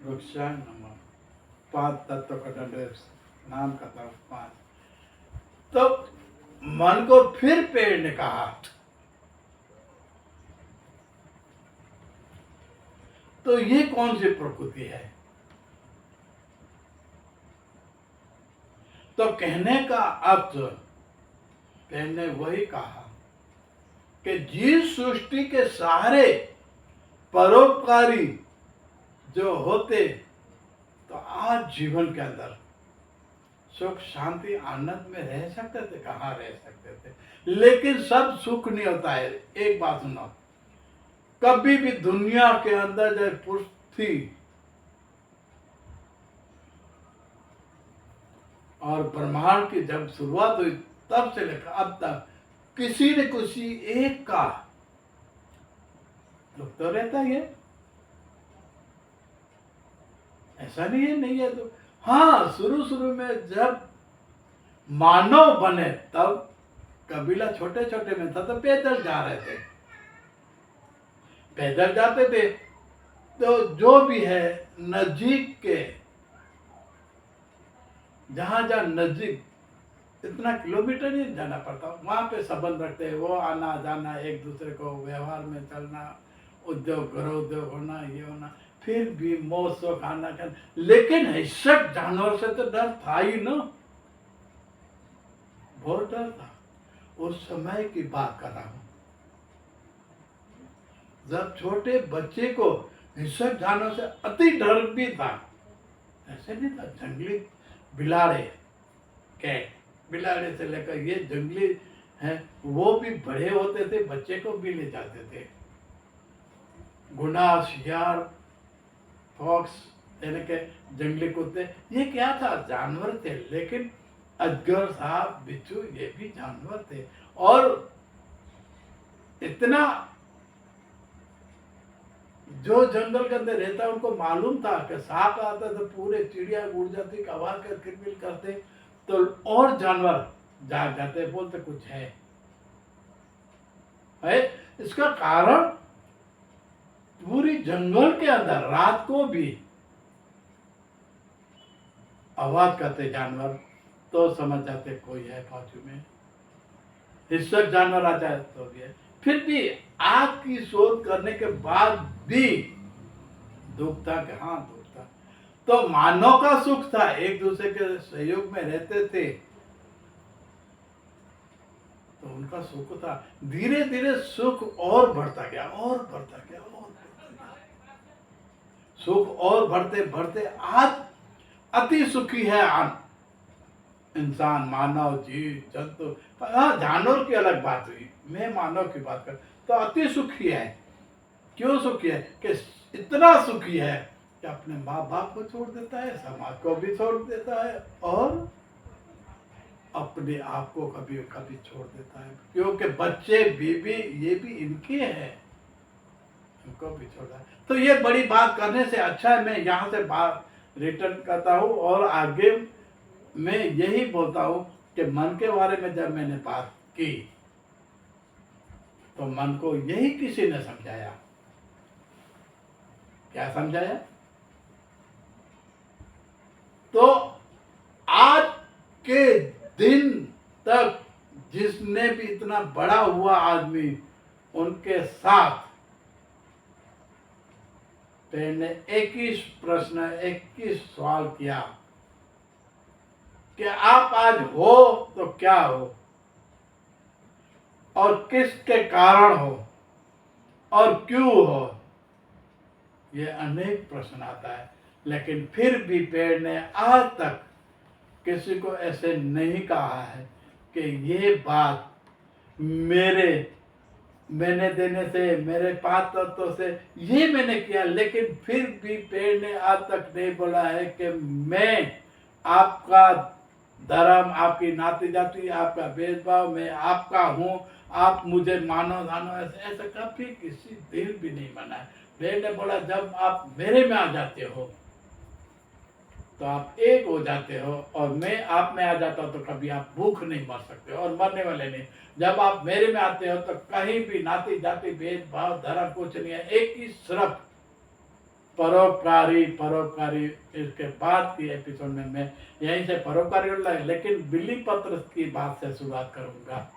वृक्षाय नमः। 5 तत्व का दंड नाम का था 5। तो मन को फिर पेड़ ने कहा, तो ये कौन सी प्रकृति है? तो कहने का अर्थ पेड़ ने वही कहा कि जीव सृष्टि के सारे परोपकारी जो होते, तो आज जीवन के अंदर सुख शांति आनंद में रह सकते थे? कहाँ रह सकते थे? लेकिन सब सुख नहीं होता है। एक बात सुनो, कभी भी दुनिया के अंदर जब पृथ्वी और ब्रह्मांड की जब शुरुआत हुई तब से लेकर अब तक किसी न किसी एक का दुख तो रहता ही है। ऐसा नहीं है तो हाँ, शुरू में जब मानव बने तब कबीला छोटे छोटे में था, तो पैदल जा रहे थे, पैदल जाते थे। तो जो भी है नजीक के, जहां नजीक इतना किलोमीटर नहीं जाना पड़ता, वहां पे संबंध रखते हैं। वो आना जाना, एक दूसरे को व्यवहार में चलना, उद्योग घर उद्योग होना, ये होना, फिर भी मौज शौक खाना खाना। लेकिन हिंसक जानवर से तो डर था ही ना, बहुत डर था। उस समय की बात कर रहा हूं जब छोटे बच्चे को हिंसक जानवर से अति डर भी था। ऐसे नहीं था, जंगली बिलाड़े, कैट, बिलाड़े से लेकर ये जंगली हैं, वो भी बड़े होते थे, बच्चे को भी ले जाते थे। गुना, शियार, फॉक्स यानी के जंगली कुत्ते, ये क्या था? जानवर थे। लेकिन अजगर, सांप, बिच्छू, ये भी जानवर थे। और इतना जो जंगल के अंदर रहता उनको मालूम था कि सांप आता तो पूरे चिड़िया उड़ जाती, आवाज कर किलबिल करते, तो और जानवर जाग जाते, बोलते कुछ है। इसका कारण पूरी जंगल के अंदर रात को भी आवाज करते जानवर, तो समझ जाते कोई है बाजू में। हिंसक जानवर आ जाए तो भी है। फिर भी आग की शोध करने के बाद भी दुख था कि हाँ दुख था। तो मानव का सुख था, एक दूसरे के सहयोग में रहते थे, तो उनका सुख था। धीरे धीरे सुख और बढ़ता गया, और बढ़ता गया, और बढ़ता गया। सुख और बढ़ते बढ़ते आज अति सुखी है इंसान, मानव, जीव जंतु। हाँ, जानवर की अलग बात हुई, मैं मानव की बात कर, तो अति सुखी है। क्यों सुखी है? कि इतना सुखी है कि अपने माँ बाप को छोड़ देता है, समाज को भी छोड़ देता है, और अपने आप को कभी कभी छोड़ देता है। क्योंकि बच्चे, बीवी, ये भी इनके हैं, इनको भी छोड़ा। तो ये बड़ी बात करने से अच्छा है मैं यहाँ से बात रिटर्न करता हूँ, और आगे मैं यही बोलता हूँ कि मन के बारे में जब मैंने बात की तो मन को यही किसी ने समझाया। क्या समझाया? तो आज के दिन तक जिसने भी इतना बड़ा हुआ आदमी, उनके साथ ने 21 प्रश्न, 21 सवाल किया कि आप आज हो तो क्या हो, और किसके कारण हो, और क्यों हो। ये अनेक प्रश्न आता है, लेकिन फिर भी पेड़ ने आज तक किसी को ऐसे नहीं कहा है कि ये बात मैंने देने से, मेरे 5 तत्वों से ये मैंने किया। लेकिन फिर भी पेड़ ने आज तक नहीं बोला है कि मैं आपका धर्म, आपकी नाती जाति, आपका भेदभाव, मैं आपका हूँ, आप मुझे मानो जानो, ऐसा कभी किसी दिल भी नहीं माना है। पेड़ ने बोला जब आप मेरे में आ जाते हो तो आप एक हो जाते हो, और मैं आप में आ जाता हूँ तो कभी आप भूख नहीं मर सकते और मरने वाले नहीं। जब आप मेरे में आते हो तो कहीं भी नाती जाति भेदभाव धर्म कुछ नहीं है, एक ही सिर्फ परोपकारी परोपकारी इसके बाद की एपिसोड में मैं यहीं से परोपकारी लेकिन बिली पत्र की बात से शुरुआत करूंगा।